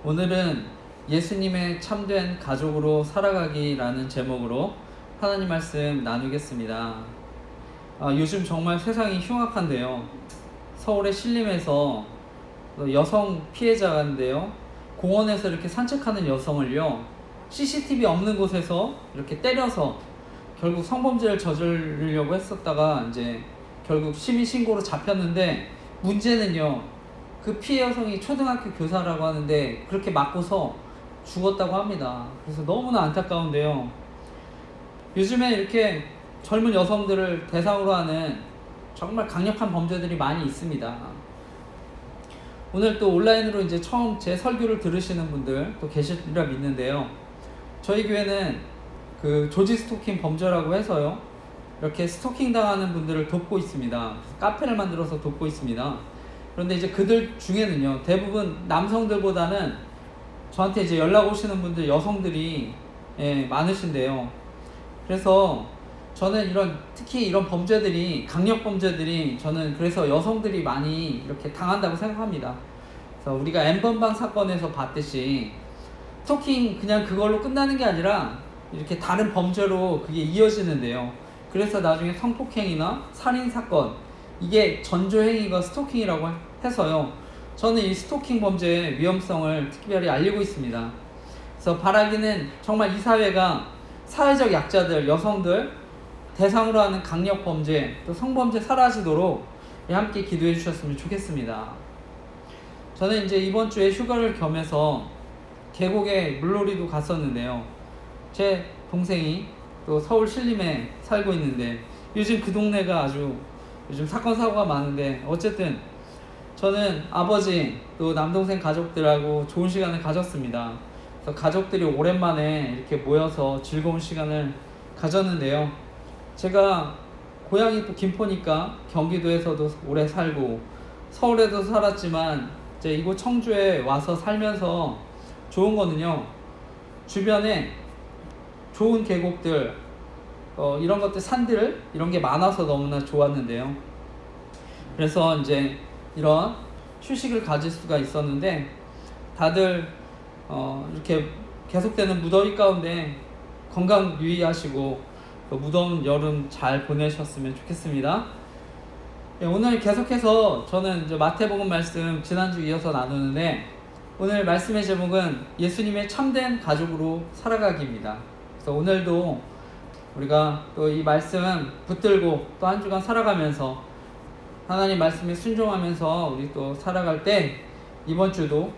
오늘은 예수님의 참된 가족으로 살아가기라는 제목으로 하나님 말씀 나누겠습니다. 요즘 정말 세상이 흉악한데요. 서울의 신림에서 여성 피해자인데요. 공원에서 이렇게 산책하는 여성을요, CCTV 없는 곳에서 이렇게 때려서 결국 성범죄를 저지르려고 했었다가 이제 결국 시민 신고로 잡혔는데, 문제는요, 그 피해 여성이 초등학교 교사라고 하는데 그렇게 맞고서 죽었다고 합니다. 그래서 너무나 안타까운데요. 요즘에 이렇게 젊은 여성들을 대상으로 하는 정말 강력한 범죄들이 많이 있습니다. 오늘 또 온라인으로 이제 처음 제 설교를 들으시는 분들 또 계시리라 믿는데요. 저희 교회는 그 조지 스토킹 범죄라고 해서요, 이렇게 스토킹 당하는 분들을 돕고 있습니다. 카페를 만들어서 돕고 있습니다. 그런데 이제 그들 중에는요, 대부분 남성들보다는 저한테 이제 연락 오시는 분들 여성들이 많으신데요. 그래서 저는 특히 이런 범죄들이, 강력 범죄들이, 저는 그래서 여성들이 많이 이렇게 당한다고 생각합니다. 그래서 우리가 N번방 사건에서 봤듯이 스토킹 그냥 그걸로 끝나는 게 아니라 이렇게 다른 범죄로 그게 이어지는데요. 그래서 나중에 성폭행이나 살인사건, 이게 전조행위가 스토킹이라고 해서요, 저는 이 스토킹 범죄의 위험성을 특별히 알리고 있습니다. 그래서 바라기는 정말 이 사회가 사회적 약자들, 여성들 대상으로 하는 강력 범죄, 또 성범죄 사라지도록 함께 기도해 주셨으면 좋겠습니다. 저는 이제 이번 주에 휴가를 겸해서 계곡에 물놀이도 갔었는데요. 제 동생이 또 서울 신림에 살고 있는데, 요즘 그 동네가 요즘 사건 사고가 많은데, 어쨌든 저는 아버지 또 남동생 가족들하고 좋은 시간을 가졌습니다. 그래서 가족들이 오랜만에 이렇게 모여서 즐거운 시간을 가졌는데요. 제가 고향이 또 김포니까 경기도에서도 오래 살고 서울에도 살았지만 이제 이곳 청주에 와서 살면서 좋은 거는요, 주변에 좋은 계곡들, 이런 것들, 산들, 이런 게 많아서 너무나 좋았는데요. 그래서 이제 이런 휴식을 가질 수가 있었는데, 다들 이렇게 계속되는 무더위 가운데 건강 유의하시고 또 무더운 여름 잘 보내셨으면 좋겠습니다. 오늘 계속해서 저는 이제 마태복음 말씀 지난주 이어서 나누는데, 오늘 말씀의 제목은 예수님의 참된 가족으로 살아가기입니다. 그래서 오늘도 우리가 또 이 말씀 붙들고 또 한 주간 살아가면서 하나님 말씀에 순종하면서 우리 또 살아갈 때, 이번 주도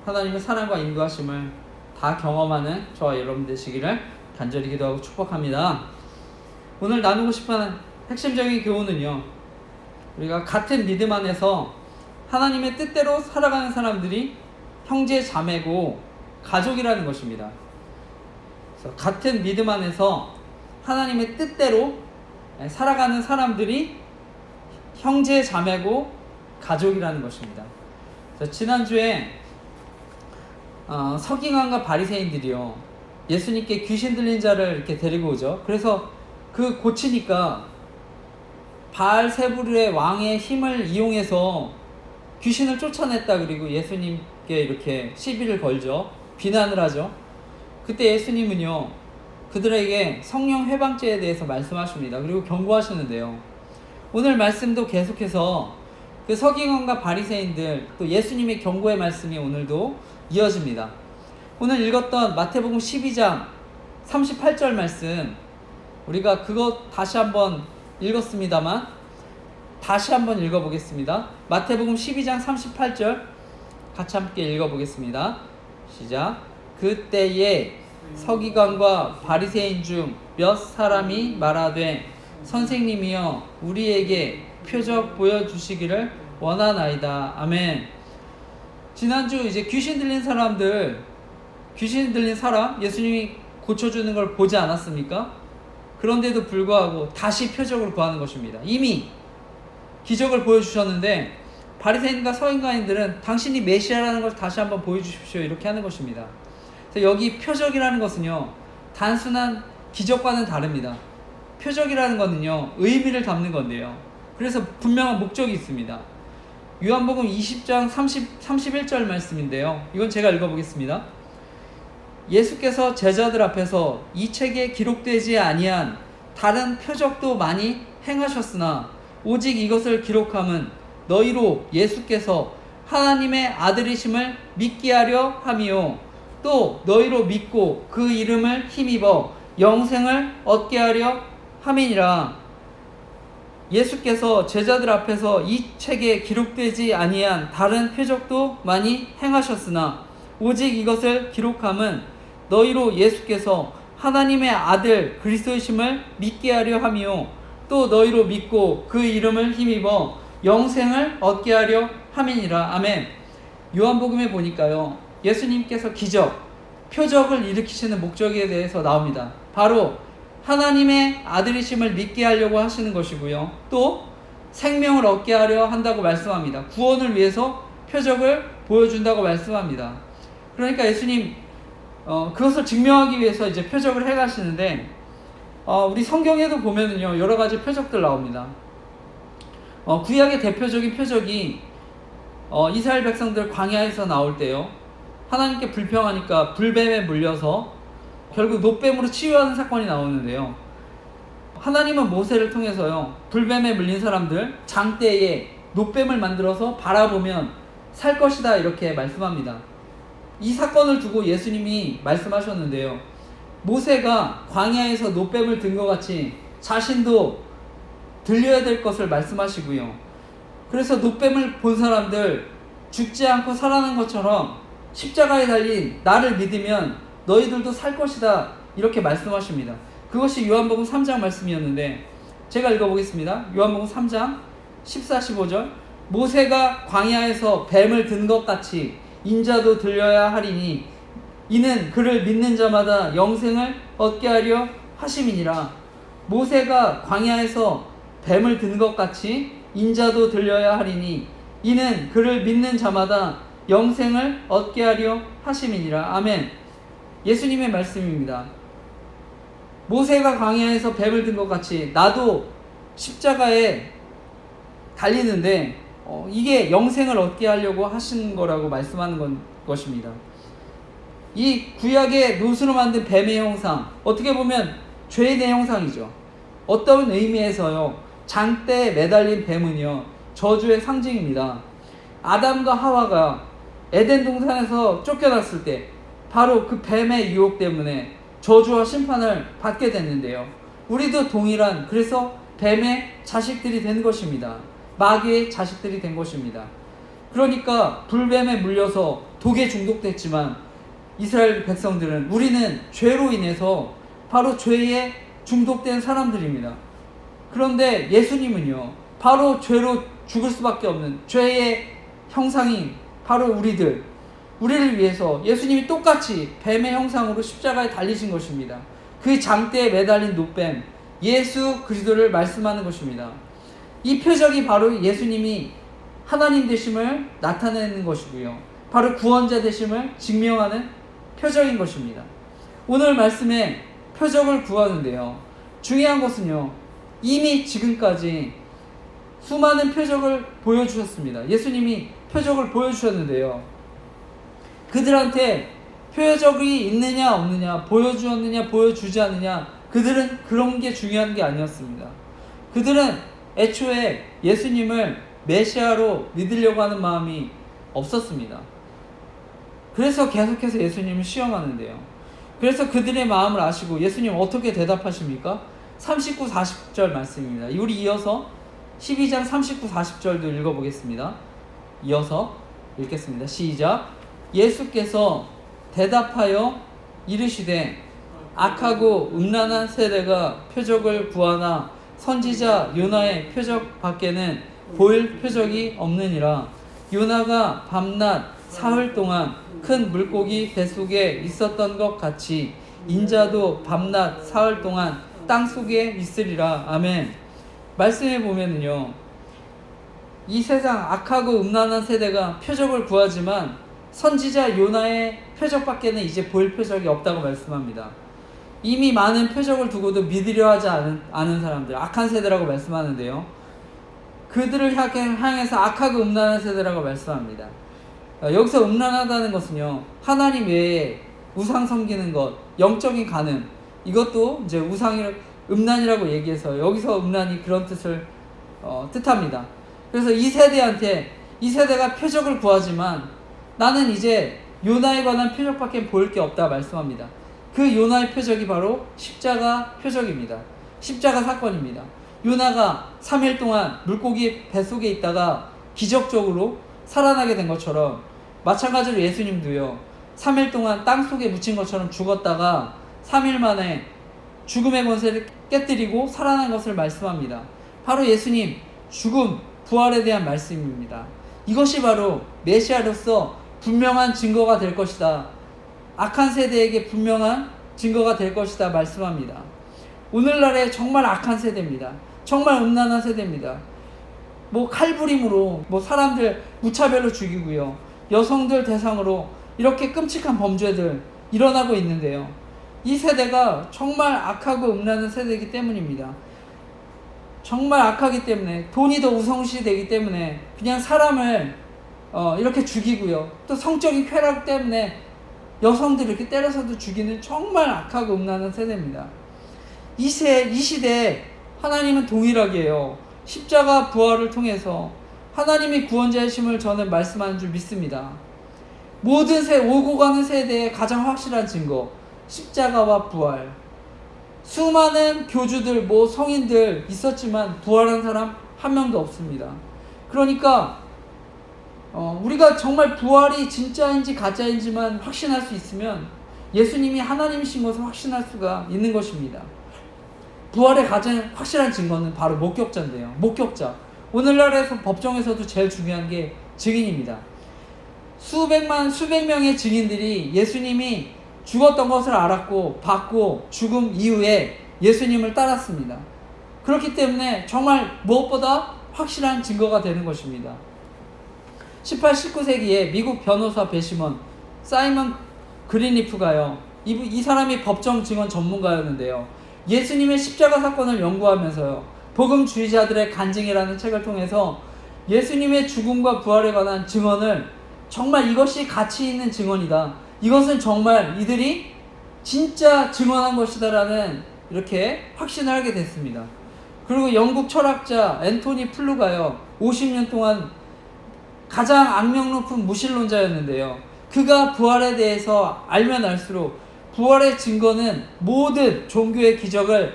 하나님의 사랑과 인도하심을 다 경험하는 저와 여러분 되시기를 간절히 기도하고 축복합니다. 오늘 나누고 싶은 핵심적인 교훈은요, 우리가 같은 믿음 안에서 하나님의 뜻대로 살아가는 사람들이 형제 자매고 가족이라는 것입니다. 그래서 같은 믿음 안에서 하나님의 뜻대로 살아가는 사람들이 형제 자매고 가족이라는 것입니다. 그래서 지난주에 서기관과 바리새인들이요, 예수님께 귀신 들린 자를 이렇게 데리고 오죠. 그래서 그 고치니까 바알세불의 왕의 힘을 이용해서 귀신을 쫓아냈다, 그리고 예수님께 이렇게 시비를 걸죠. 비난을 하죠. 그때 예수님은요, 그들에게 성령 회방죄에 대해서 말씀하십니다. 그리고 경고하시는데요. 오늘 말씀도 계속해서 그 서기관과 바리새인들, 또 예수님의 경고의 말씀이 오늘도 이어집니다. 오늘 읽었던 마태복음 12장 38절 말씀, 우리가 그거 다시 한번 읽었습니다만 다시 한번 읽어보겠습니다. 마태복음 12장 38절 같이 함께 읽어보겠습니다. 시작. 그때에 서기관과 바리새인 중 몇 사람이 말하되, 선생님이여 우리에게 표적 보여주시기를 원하나이다. 아멘. 지난주 이제 귀신 들린 사람 예수님이 고쳐주는 걸 보지 않았습니까? 그런데도 불구하고 다시 표적을 구하는 것입니다. 이미 기적을 보여주셨는데 바리새인과 서기관인들은 당신이 메시아라는 걸 다시 한번 보여주십시오, 이렇게 하는 것입니다. 그래서 여기 표적이라는 것은요, 단순한 기적과는 다릅니다. 표적이라는 것은요, 의미를 담는 건데요. 그래서 분명한 목적이 있습니다. 요한복음 20장 31절 말씀인데요. 이건 제가 읽어보겠습니다. 예수께서 제자들 앞에서 이 책에 기록되지 아니한 다른 표적도 많이 행하셨으나 오직 이것을 기록함은 너희로 예수께서 하나님의 아들이심을 믿게 하려 함이요 또 너희로 믿고 그 이름을 힘입어 영생을 얻게 하려 함이니라. 예수께서 제자들 앞에서 이 책에 기록되지 아니한 다른 표적도 많이 행하셨으나 오직 이것을 기록함은 너희로 예수께서 하나님의 아들 그리스도이심을 믿게 하려 함이요 또 너희로 믿고 그 이름을 힘입어 영생을 얻게 하려 함이니라. 아멘. 요한복음에 보니까요, 예수님께서 기적, 표적을 일으키시는 목적에 대해서 나옵니다. 바로 하나님의 아들이심을 믿게 하려고 하시는 것이고요, 또 생명을 얻게 하려 한다고 말씀합니다. 구원을 위해서 표적을 보여준다고 말씀합니다. 그러니까 예수님 그것을 증명하기 위해서 이제 표적을 해가시는데, 우리 성경에도 보면은요, 여러 가지 표적들 나옵니다. 구약의 대표적인 표적이 이스라엘 백성들 광야에서 나올 때요, 하나님께 불평하니까 불뱀에 물려서 결국 노뱀으로 치유하는 사건이 나오는데요, 하나님은 모세를 통해서요, 불뱀에 물린 사람들 장대에 노뱀을 만들어서 바라보면 살 것이다 이렇게 말씀합니다. 이 사건을 두고 예수님이 말씀하셨는데요, 모세가 광야에서 노뱀을 든 것 같이 자신도 들려야 될 것을 말씀하시고요, 그래서 노뱀을 본 사람들 죽지 않고 살아난 것처럼 십자가에 달린 나를 믿으면 너희들도 살 것이다 이렇게 말씀하십니다. 그것이 요한복음 3장 말씀이었는데 제가 읽어보겠습니다. 요한복음 3장 14, 15절 모세가 광야에서 뱀을 든 것 같이 인자도 들려야 하리니 이는 그를 믿는 자마다 영생을 얻게 하려 하심이니라. 모세가 광야에서 뱀을 든 것 같이 인자도 들려야 하리니 이는 그를 믿는 자마다 영생을 얻게 하려 하심이니라. 아멘. 예수님의 말씀입니다. 모세가 광야에서 뱀을 든 것 같이 나도 십자가에 달리는데 이게 영생을 얻게 하려고 하신 거라고 말씀하는 것입니다. 이 구약의 노수로 만든 뱀의 형상, 어떻게 보면 죄인의 형상이죠. 어떤 의미에서요, 장대에 매달린 뱀은요, 저주의 상징입니다. 아담과 하와가 에덴 동산에서 쫓겨났을 때 바로 그 뱀의 유혹 때문에 저주와 심판을 받게 됐는데요, 우리도 동일한, 그래서 뱀의 자식들이 된 것입니다. 마귀의 자식들이 된 것입니다. 그러니까 불뱀에 물려서 독에 중독됐지만 이스라엘 백성들은, 우리는 죄로 인해서 바로 죄에 중독된 사람들입니다. 그런데 예수님은요, 바로 죄로 죽을 수밖에 없는 죄의 형상인 바로 우리를 위해서 예수님이 똑같이 뱀의 형상으로 십자가에 달리신 것입니다. 그 장대에 매달린 노뱀 예수 그리스도를 말씀하는 것입니다. 이 표적이 바로 예수님이 하나님 되심을 나타내는 것이고요, 바로 구원자 되심을 증명하는 표적인 것입니다. 오늘 말씀에 표적을 구하는데요, 중요한 것은요, 이미 지금까지 수많은 표적을 보여주셨습니다. 예수님이 표적을 보여주셨는데요, 그들한테 표적이 있느냐 없느냐, 보여주었느냐 보여주지 않느냐, 그들은 그런 게 중요한 게 아니었습니다. 그들은 애초에 예수님을 메시아로 믿으려고 하는 마음이 없었습니다. 그래서 계속해서 예수님을 시험하는데요, 그래서 그들의 마음을 아시고 예수님 어떻게 대답하십니까? 39, 40절 말씀입니다. 우리 이어서 12장 39, 40절도 읽어보겠습니다. 이어서 읽겠습니다. 시작. 예수께서 대답하여 이르시되 악하고 음란한 세대가 표적을 구하나 선지자 요나의 표적 밖에는 보일 표적이 없느니라. 요나가 밤낮 사흘 동안 큰 물고기 뱃속에 있었던 것 같이 인자도 밤낮 사흘 동안 땅속에 있으리라. 아멘. 말씀해 보면은요, 이 세상 악하고 음란한 세대가 표적을 구하지만 선지자 요나의 표적밖에는 이제 보일 표적이 없다고 말씀합니다. 이미 많은 표적을 두고도 믿으려 하지 않은 사람들, 악한 세대라고 말씀하는데요, 그들을 향해서 악하고 음란한 세대라고 말씀합니다. 여기서 음란하다는 것은요, 하나님 외에 우상 섬기는 것, 영적인 간음, 이것도 이제 음란이라고 얘기해서 여기서 음란이 그런 뜻을 뜻합니다. 그래서 이 세대가 표적을 구하지만 나는 이제 요나에 관한 표적밖에 보일 게 없다 말씀합니다. 그 요나의 표적이 바로 십자가 표적입니다. 십자가 사건입니다. 요나가 3일 동안 물고기 뱃속에 있다가 기적적으로 살아나게 된 것처럼, 마찬가지로 예수님도요, 3일 동안 땅속에 묻힌 것처럼 죽었다가 3일 만에 죽음의 권세를 깨뜨리고 살아난 것을 말씀합니다. 바로 예수님 죽음, 부활에 대한 말씀입니다. 이것이 바로 메시아로서 분명한 증거가 될 것이다, 악한 세대에게 분명한 증거가 될 것이다 말씀합니다. 오늘날의 정말 악한 세대입니다. 정말 음란한 세대입니다. 칼부림으로 사람들 무차별로 죽이고요, 여성들 대상으로 이렇게 끔찍한 범죄들 일어나고 있는데요, 이 세대가 정말 악하고 음란한 세대이기 때문입니다. 정말 악하기 때문에, 돈이 더 우선시되기 때문에 그냥 사람을 이렇게 죽이고요, 또 성적인 쾌락 때문에 여성들을 이렇게 때려서도 죽이는 정말 악하고 음란한 세대입니다. 이 시대에 하나님은 동일하게 해요. 십자가 부활을 통해서 하나님이 구원자이심을 저는 말씀하는 줄 믿습니다. 모든 오고 가는 세대의 가장 확실한 증거, 십자가와 부활. 수많은 교주들, 성인들 있었지만 부활한 사람 한 명도 없습니다. 그러니까 우리가 정말 부활이 진짜인지 가짜인지만 확신할 수 있으면 예수님이 하나님이신 것을 확신할 수가 있는 것입니다. 부활의 가장 확실한 증거는 바로 목격자인데요. 목격자. 오늘날에서 법정에서도 제일 중요한 게 증인입니다. 수백 명의 증인들이 예수님이 죽었던 것을 알았고 받고 죽음 이후에 예수님을 따랐습니다. 그렇기 때문에 정말 무엇보다 확실한 증거가 되는 것입니다. 18, 19세기에 미국 변호사 배심원 사이먼 그린리프가요, 이 사람이 법정 증언 전문가였는데요, 예수님의 십자가 사건을 연구하면서요, 복음주의자들의 간증이라는 책을 통해서 예수님의 죽음과 부활에 관한 증언을, 정말 이것이 가치 있는 증언이다, 이것은 정말 이들이 진짜 증언한 것이다라는 이렇게 확신을 하게 됐습니다. 그리고 영국 철학자 앤토니 플루가요, 50년 동안 가장 악명 높은 무신론자였는데요, 그가 부활에 대해서 알면 알수록 부활의 증거는 모든 종교의 기적을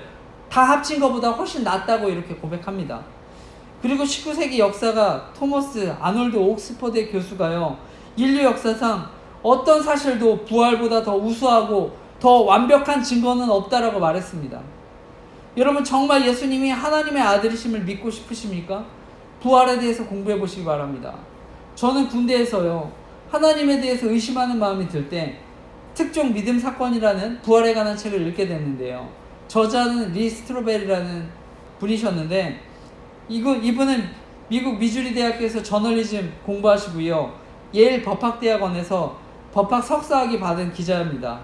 다 합친 것보다 훨씬 낫다고 이렇게 고백합니다. 그리고 19세기 역사가 토머스 아놀드 옥스퍼드 교수가요, 인류 역사상 어떤 사실도 부활보다 더 우수하고 더 완벽한 증거는 없다라고 말했습니다. 여러분, 정말 예수님이 하나님의 아들이심을 믿고 싶으십니까? 부활에 대해서 공부해 보시기 바랍니다. 저는 군대에서요, 하나님에 대해서 의심하는 마음이 들 때 특종 믿음 사건이라는 부활에 관한 책을 읽게 됐는데요, 저자는 리 스트로벨이라는 분이셨는데, 이분은 미국 미주리 대학교에서 저널리즘 공부하시고요, 예일 법학대학원에서 법학 석사학위 받은 기자입니다.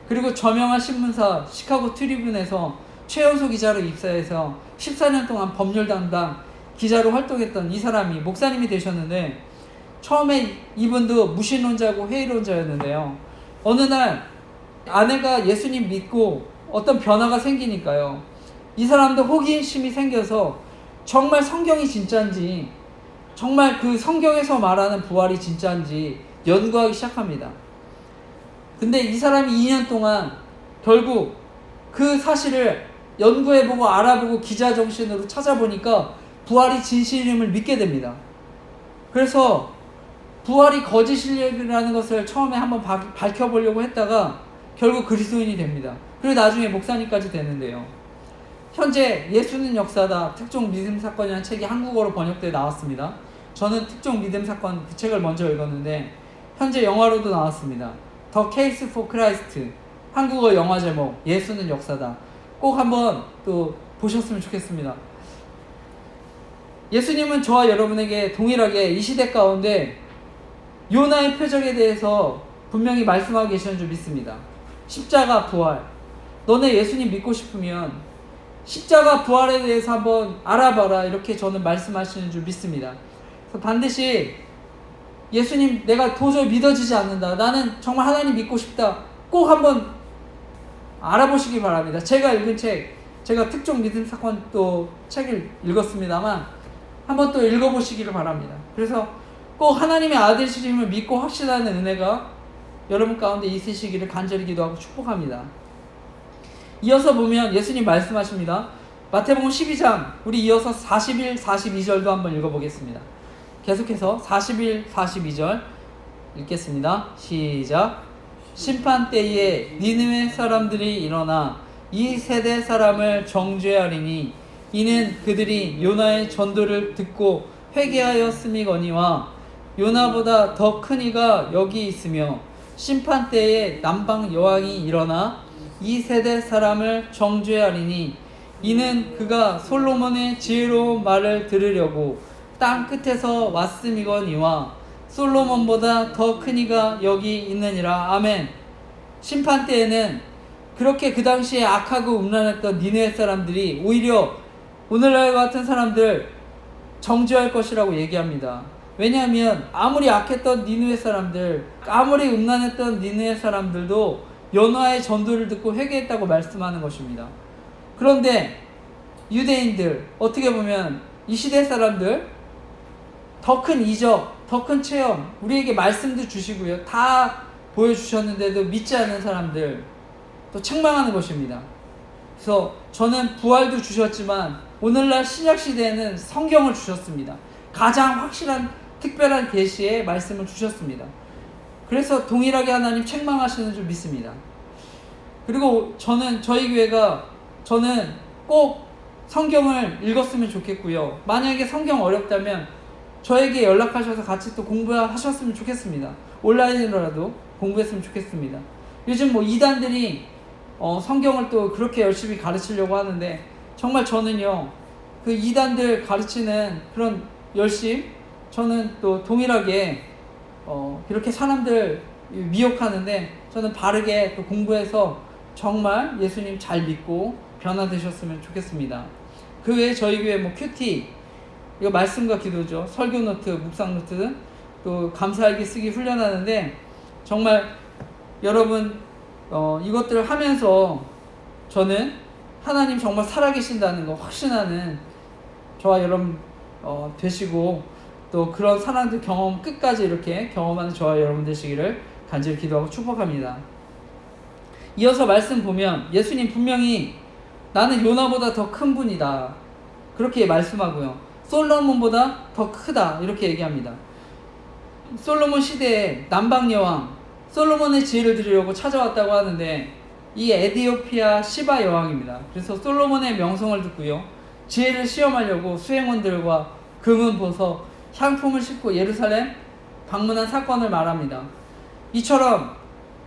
그리고 저명한 신문사 시카고 트리뷴에서 최연소 기자로 입사해서 14년 동안 법률 담당 기자로 활동했던 이 사람이 목사님이 되셨는데, 처음에 이분도 무신론자고 회의론자였는데요, 어느 날 아내가 예수님 믿고 어떤 변화가 생기니까요, 이 사람도 호기심이 생겨서 정말 성경이 진짜인지, 정말 그 성경에서 말하는 부활이 진짜인지 연구하기 시작합니다. 근데 이 사람이 2년 동안 결국 그 사실을 연구해보고 알아보고 기자 정신으로 찾아보니까 부활이 진실임을 믿게 됩니다. 그래서 부활이 거짓이라는 것을 처음에 한번 밝혀보려고 했다가 결국 그리스도인이 됩니다. 그리고 나중에 목사님까지 되는데요, 현재 예수는 역사다, 특종 믿음 사건이라는 책이 한국어로 번역되어 나왔습니다. 저는 특종 믿음 사건 그 책을 먼저 읽었는데 현재 영화로도 나왔습니다. The Case for Christ, 한국어 영화 제목 예수는 역사다. 꼭 한번 또 보셨으면 좋겠습니다. 예수님은 저와 여러분에게 동일하게 이 시대 가운데 요나의 표적에 대해서 분명히 말씀하고 계시는 줄 믿습니다. 십자가 부활. 너네 예수님 믿고 싶으면 십자가 부활에 대해서 한번 알아봐라, 이렇게 저는 말씀하시는 줄 믿습니다. 그래서 반드시 예수님, 내가 도저히 믿어지지 않는다, 나는 정말 하나님 믿고 싶다, 꼭 한번 알아보시기 바랍니다. 제가 읽은 책, 제가 특종 믿음 사건 또 책을 읽었습니다만 한번 또 읽어보시기를 바랍니다. 그래서 꼭 하나님의 아들이심을 믿고 확신하는 은혜가 여러분 가운데 있으시기를 간절히 기도하고 축복합니다. 이어서 보면 예수님 말씀하십니다. 마태복음 12장, 우리 이어서 41, 42절도 한번 읽어보겠습니다. 계속해서 41, 42절 읽겠습니다. 시작. 심판 때에 니느웨 사람들이 일어나 이 세대 사람을 정죄하리니 이는 그들이 요나의 전도를 듣고 회개하였음이거니와 요나보다 더 큰 이가 여기 있으며 심판 때에 남방 여왕이 일어나 이 세대 사람을 정죄하리니 이는 그가 솔로몬의 지혜로운 말을 들으려고 땅 끝에서 왔음이거니와 솔로몬보다 더 큰 이가 여기 있느니라. 아멘. 심판 때에는 그렇게 그 당시에 악하고 음란했던 니느웨 사람들이 오히려 오늘날과 같은 사람들 정죄할 것이라고 얘기합니다. 왜냐하면 아무리 악했던 니느웨 사람들, 아무리 음란했던 니느웨 사람들도 요나의 전도를 듣고 회개했다고 말씀하는 것입니다. 그런데 유대인들, 어떻게 보면 이 시대 사람들, 더 큰 이적, 더 큰 체험, 우리에게 말씀도 주시고요, 다 보여주셨는데도 믿지 않는 사람들 또 책망하는 것입니다. 그래서 저는 부활도 주셨지만 오늘날 신약시대에는 성경을 주셨습니다. 가장 확실한 특별한 계시의 말씀을 주셨습니다. 그래서 동일하게 하나님 책망하시는 줄 믿습니다. 그리고 저희 교회가 저는 꼭 성경을 읽었으면 좋겠고요, 만약에 성경 어렵다면 저에게 연락하셔서 같이 또 공부하셨으면 좋겠습니다. 온라인으로라도 공부했으면 좋겠습니다. 요즘 뭐 이단들이 성경을 또 그렇게 열심히 가르치려고 하는데 정말 저는요, 그 이단들 가르치는 그런 열심, 저는 또 동일하게 이렇게 사람들 미혹하는데 저는 바르게 또 공부해서 정말 예수님 잘 믿고 변화되셨으면 좋겠습니다. 그 외에 저희 교회 뭐 큐티, 이거 말씀과 기도죠, 설교 노트, 묵상 노트, 또 감사일기 쓰기 훈련하는데 정말 여러분 이것들을 하면서 저는 하나님 정말 살아계신다는 거 확신하는 저와 여러분 되시고, 또 그런 사랑들 경험 끝까지 이렇게 경험하는 저와 여러분 되시기를 간절히 기도하고 축복합니다. 이어서 말씀 보면 예수님 분명히 나는 요나보다 더 큰 분이다, 그렇게 말씀하고요, 솔로몬보다 더 크다, 이렇게 얘기합니다. 솔로몬 시대에 남방 여왕 솔로몬의 지혜를 들으려고 찾아왔다고 하는데 이 에디오피아 시바 여왕입니다. 그래서 솔로몬의 명성을 듣고요, 지혜를 시험하려고 수행원들과 금은 보석, 향품을 싣고 예루살렘 방문한 사건을 말합니다. 이처럼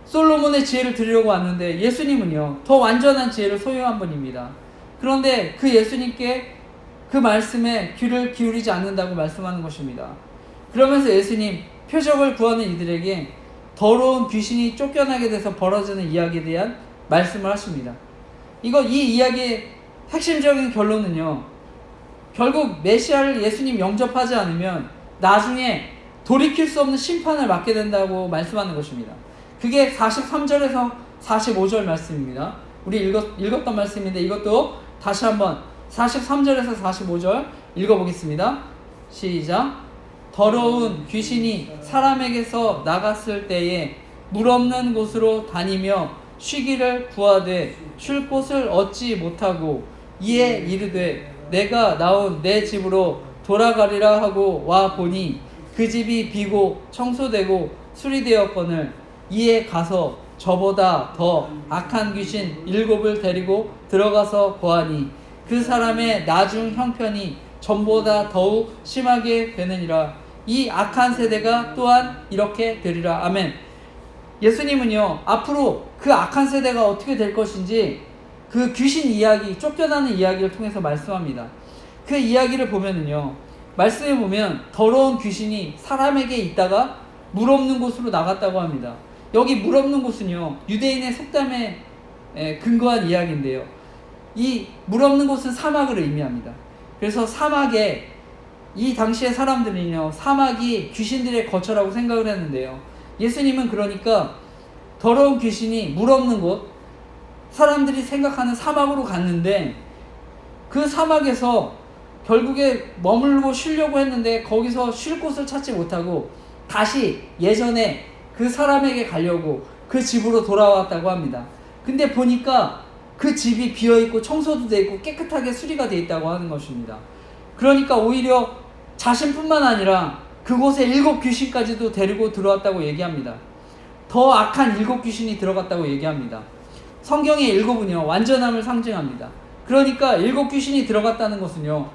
솔로몬의 지혜를 들으려고 왔는데 예수님은요, 더 완전한 지혜를 소유한 분입니다. 그런데 그 예수님께 그 말씀에 귀를 기울이지 않는다고 말씀하는 것입니다. 그러면서 예수님 표적을 구하는 이들에게 더러운 귀신이 쫓겨나게 돼서 벌어지는 이야기에 대한 말씀을 하십니다. 이 이야기의 핵심적인 결론은요, 결국 메시아를 예수님 영접하지 않으면 나중에 돌이킬 수 없는 심판을 맞게 된다고 말씀하는 것입니다. 그게 43절에서 45절 말씀입니다. 우리 읽었던 말씀인데 이것도 다시 한번 43절에서 45절 읽어보겠습니다. 시작. 더러운 귀신이 사람에게서 나갔을 때에 물 없는 곳으로 다니며 쉬기를 구하되 쉴 곳을 얻지 못하고 이에 이르되 내가 나온 내 집으로 돌아가리라 하고 와 보니 그 집이 비고 청소되고 수리되었거늘 이에 가서 저보다 더 악한 귀신 7을 데리고 들어가서 보아니 그 사람의 나중 형편이 전보다 더욱 심하게 되느니라. 이 악한 세대가 또한 이렇게 되리라. 아멘. 예수님은요, 앞으로 그 악한 세대가 어떻게 될 것인지 그 귀신 이야기, 쫓겨나는 이야기를 통해서 말씀합니다. 그 이야기를 보면은요, 말씀에 보면 더러운 귀신이 사람에게 있다가 물 없는 곳으로 나갔다고 합니다. 여기 물 없는 곳은요, 유대인의 속담에 근거한 이야기인데요, 이 물 없는 곳은 사막을 의미합니다. 그래서 사막에 이 당시의 사람들은요, 사막이 귀신들의 거처라고 생각을 했는데요. 예수님은 그러니까 더러운 귀신이 물 없는 곳, 사람들이 생각하는 사막으로 갔는데 그 사막에서 결국에 머물고 쉬려고 했는데 거기서 쉴 곳을 찾지 못하고 다시 예전에 그 사람에게 가려고 그 집으로 돌아왔다고 합니다. 근데 보니까 그 집이 비어있고 청소도 돼 있고 깨끗하게 수리가 돼 있다고 하는 것입니다. 그러니까 오히려 자신뿐만 아니라 그곳에 7 귀신까지도 데리고 들어왔다고 얘기합니다. 더 악한 7 귀신이 들어갔다고 얘기합니다. 성경의 7은요 완전함을 상징합니다. 그러니까 7 귀신이 들어갔다는 것은요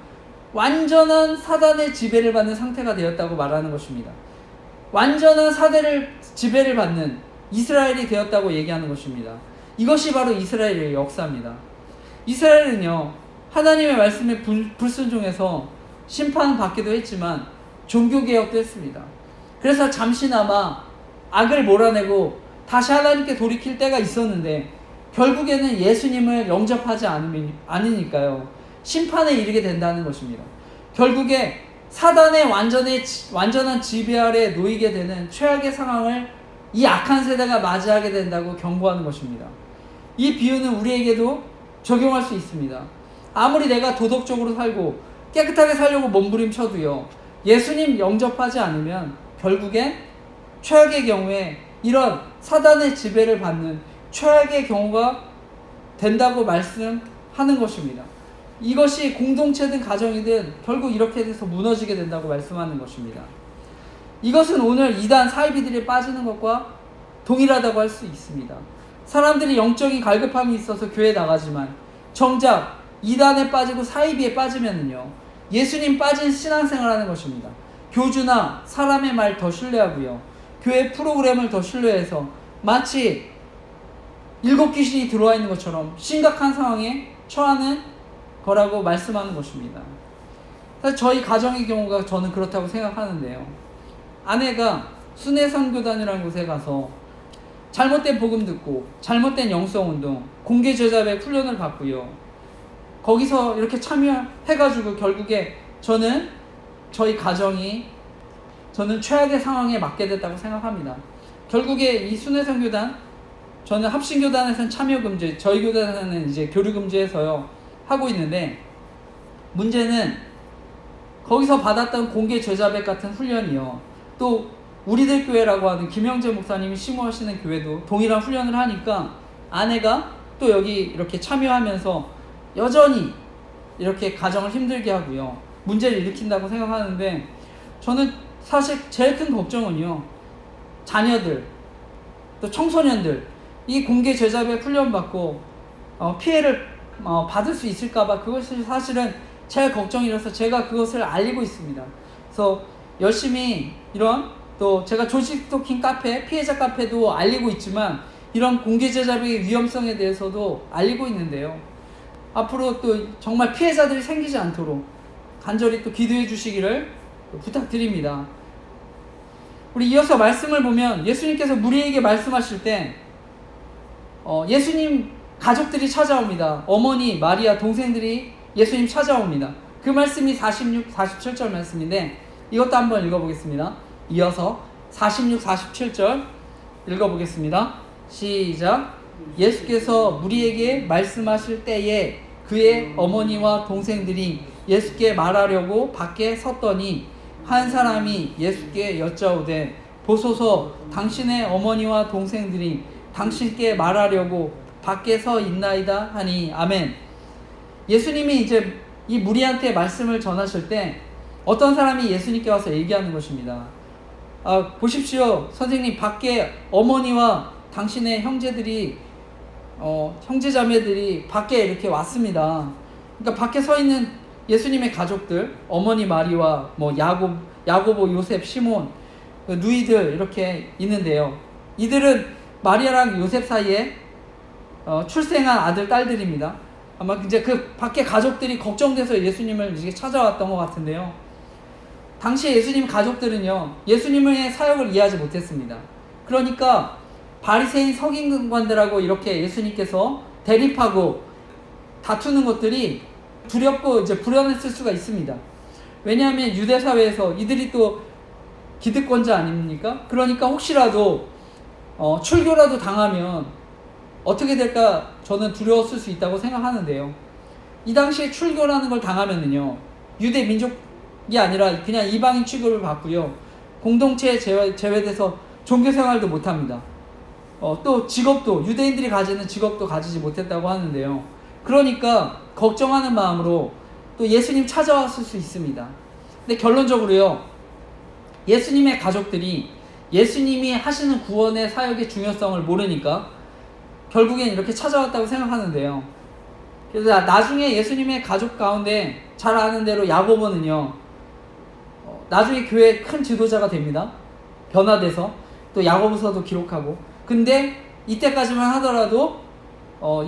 완전한 사단의 지배를 받는 상태가 되었다고 말하는 것입니다. 완전한 사대를 지배를 받는 이스라엘이 되었다고 얘기하는 것입니다. 이것이 바로 이스라엘의 역사입니다. 이스라엘은요 하나님의 말씀에 불순종해서 심판받기도 했지만 종교개혁도 했습니다. 그래서 잠시나마 악을 몰아내고 다시 하나님께 돌이킬 때가 있었는데 결국에는 예수님을 영접하지 않으니까요 심판에 이르게 된다는 것입니다. 결국에 사단의 완전한 지배 아래 놓이게 되는 최악의 상황을 이 악한 세대가 맞이하게 된다고 경고하는 것입니다. 이 비유는 우리에게도 적용할 수 있습니다. 아무리 내가 도덕적으로 살고 깨끗하게 살려고 몸부림쳐도요 예수님 영접하지 않으면 결국엔 최악의 경우에 이런 사단의 지배를 받는 최악의 경우가 된다고 말씀하는 것입니다. 이것이 공동체든 가정이든 결국 이렇게 돼서 무너지게 된다고 말씀하는 것입니다. 이것은 오늘 이단 사이비들이 빠지는 것과 동일하다고 할 수 있습니다. 사람들이 영적인 갈급함이 있어서 교회에 나가지만 정작 이단에 빠지고 사이비에 빠지면은요 예수님 빠진 신앙생활 하는 것입니다. 교주나 사람의 말 더 신뢰하고요 교회 프로그램을 더 신뢰해서 마치 7 귀신이 들어와 있는 것처럼 심각한 상황에 처하는 거라고 말씀하는 것입니다. 사실 저희 가정의 경우가 저는 그렇다고 생각하는데요. 아내가 순회선교단이라는 곳에 가서 잘못된 복음 듣고 잘못된 영성운동, 공개 제자배 훈련을 받고요. 거기서 이렇게 참여해가지고 결국에 저희 가정이 저는 최악의 상황에 맞게 됐다고 생각합니다. 결국에 이 순회선교단, 저는 합신교단에서는 참여금지, 저희 교단에서는 이제 교류금지해서요 하고 있는데 문제는 거기서 받았던 공개 제자백 같은 훈련이요 또 우리들 교회라고 하는 김영재 목사님이 심호하시는 교회도 동일한 훈련을 하니까 아내가 또 여기 이렇게 참여하면서 여전히 이렇게 가정을 힘들게 하고요 문제를 일으킨다고 생각하는데 저는 사실 제일 큰 걱정은요 자녀들 또 청소년들 이 공개 제자배 훈련 받고 피해를 받을 수 있을까봐 그것이 사실은 제일 걱정이라서 제가 그것을 알리고 있습니다. 그래서 열심히 이런 또 제가 조지 스토킹 카페, 피해자 카페도 알리고 있지만 이런 공개 제자백의 위험성에 대해서도 알리고 있는데요. 앞으로 또 정말 피해자들이 생기지 않도록 간절히 또 기도해 주시기를 부탁드립니다. 우리 이어서 말씀을 보면 예수님께서 무리에게 말씀하실 때 예수님 가족들이 찾아옵니다. 어머니, 마리아, 동생들이 예수님 찾아옵니다. 그 말씀이 46, 47절 말씀인데 이것도 한번 읽어보겠습니다. 이어서 46, 47절 읽어보겠습니다. 시작. 예수께서 무리에게 말씀하실 때에 그의 어머니와 동생들이 예수께 말하려고 밖에 섰더니 한 사람이 예수께 여짜오되 보소서 당신의 어머니와 동생들이 당신께 말하려고 밖에 서 있나이다 하니 아멘. 예수님이 이제 이 무리한테 말씀을 전하실 때 어떤 사람이 예수님께 와서 얘기하는 것입니다. 보십시오 선생님 밖에 어머니와 당신의 형제들이 형제자매들이 밖에 이렇게 왔습니다. 그러니까 밖에 서 있는 예수님의 가족들 어머니 마리와 뭐 야고보, 요셉, 시몬, 누이들 이렇게 있는데요. 이들은 마리아랑 요셉 사이에 출생한 아들, 딸들입니다. 아마 이제 그 밖에 가족들이 걱정돼서 예수님을 이제 찾아왔던 것 같은데요. 당시 예수님 가족들은요, 예수님의 사역을 이해하지 못했습니다. 그러니까 바리새인 서기관들하고 이렇게 예수님께서 대립하고 다투는 것들이 두렵고 이제 불안했을 수가 있습니다. 왜냐하면 유대 사회에서 이들이 또 기득권자 아닙니까? 그러니까 혹시라도 출교라도 당하면 어떻게 될까 저는 두려웠을 수 있다고 생각하는데요. 이 당시에 출교라는 걸 당하면은요, 유대 민족이 아니라 그냥 이방인 취급을 받고요, 공동체에 제외돼서 종교 생활도 못합니다. 또 직업도, 유대인들이 가지는 직업도 가지지 못했다고 하는데요. 그러니까 걱정하는 마음으로 또 예수님 찾아왔을 수 있습니다. 근데 결론적으로요, 예수님의 가족들이 예수님이 하시는 구원의 사역의 중요성을 모르니까 결국엔 이렇게 찾아왔다고 생각하는데요. 그래서 나중에 예수님의 가족 가운데 잘 아는 대로 야고보는요, 나중에 교회의 큰 지도자가 됩니다. 변화돼서 또 야고보서도 기록하고. 근데 이때까지만 하더라도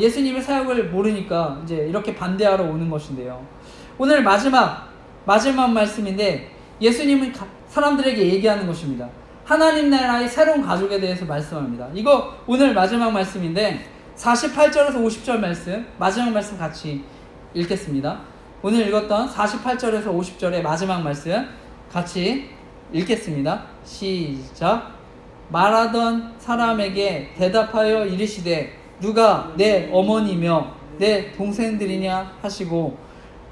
예수님의 사역을 모르니까 이제 이렇게 반대하러 오는 것인데요. 오늘 마지막 말씀인데, 예수님은 사람들에게 얘기하는 것입니다. 하나님 나라의 새로운 가족에 대해서 말씀합니다. 이거 오늘 마지막 말씀인데 48절에서 50절 말씀, 마지막 말씀 같이 읽겠습니다. 오늘 읽었던 48절에서 50절의 마지막 말씀 같이 읽겠습니다. 시작. 말하던 사람에게 대답하여 이르시되 누가 내 어머니며 내 동생들이냐 하시고,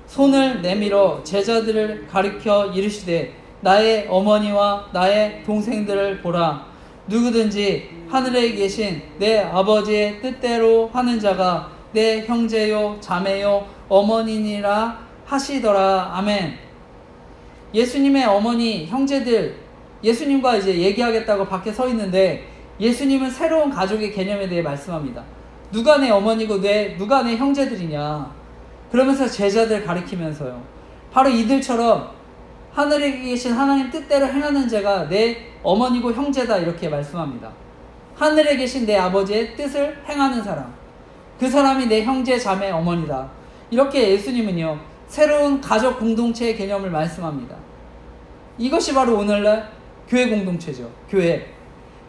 손을 내밀어 제자들을 가리켜 이르시되 나의 어머니와 나의 동생들을 보라. 누구든지 하늘에 계신 내 아버지의 뜻대로 하는 자가 내 형제요 자매요 어머니니라 하시더라. 아멘. 예수님의 어머니, 형제들, 예수님과 이제 얘기하겠다고 밖에 서 있는데, 예수님은 새로운 가족의 개념에 대해 말씀합니다. 누가 내 어머니고 누가 내 형제들이냐. 그러면서 제자들 가리키면서요, 바로 이들처럼 하늘에 계신 하나님 뜻대로 행하는 자가 내 어머니고 형제다, 이렇게 말씀합니다. 하늘에 계신 내 아버지의 뜻을 행하는 사람, 그 사람이 내 형제, 자매, 어머니다. 이렇게 예수님은요, 새로운 가족 공동체의 개념을 말씀합니다. 이것이 바로 오늘날 교회 공동체죠. 교회.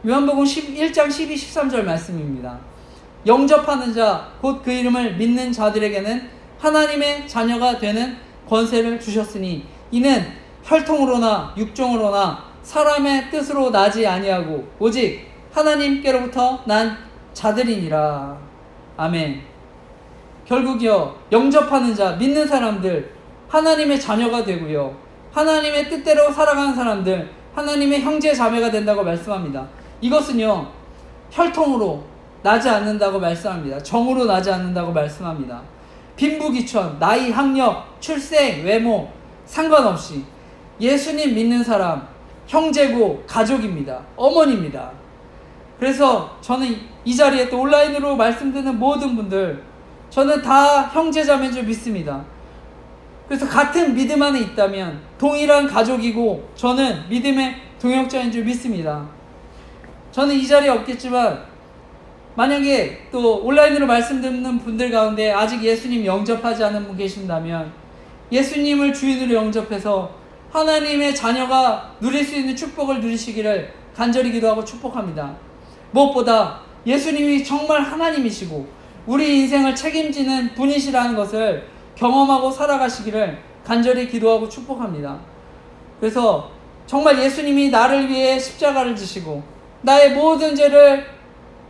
요한복음 1장 12, 13절 말씀입니다. 영접하는 자, 곧 그 이름을 믿는 자들에게는 하나님의 자녀가 되는 권세를 주셨으니 이는 혈통으로나 육종으로나 사람의 뜻으로 나지 아니하고 오직 하나님께로부터 난 자들이니라. 아멘. 결국요, 영접하는 자, 믿는 사람들, 하나님의 자녀가 되고요, 하나님의 뜻대로 살아가는 사람들, 하나님의 형제 자매가 된다고 말씀합니다. 이것은요, 혈통으로 나지 않는다고 말씀합니다. 정으로 나지 않는다고 말씀합니다. 빈부귀천, 나이, 학력, 출생, 외모 상관없이 예수님 믿는 사람, 형제고 가족입니다. 어머니입니다. 그래서 저는 이 자리에 또 온라인으로 말씀 듣는 모든 분들, 저는 다 형제자매인 줄 믿습니다. 그래서 같은 믿음 안에 있다면 동일한 가족이고 저는 믿음의 동역자인 줄 믿습니다. 저는 이 자리에 없겠지만 만약에 또 온라인으로 말씀 듣는 분들 가운데 아직 예수님 영접하지 않은 분 계신다면 예수님을 주인으로 영접해서 하나님의 자녀가 누릴 수 있는 축복을 누리시기를 간절히 기도하고 축복합니다. 무엇보다 예수님이 정말 하나님이시고 우리 인생을 책임지는 분이시라는 것을 경험하고 살아가시기를 간절히 기도하고 축복합니다. 그래서 정말 예수님이 나를 위해 십자가를 지시고 나의 모든 죄를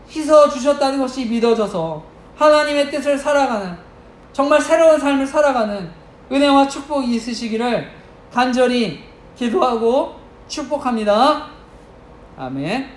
씻어 주셨다는 것이 믿어져서 하나님의 뜻을 살아가는, 정말 새로운 삶을 살아가는 은혜와 축복이 있으시기를 간절히 기도하고 축복합니다. 아멘.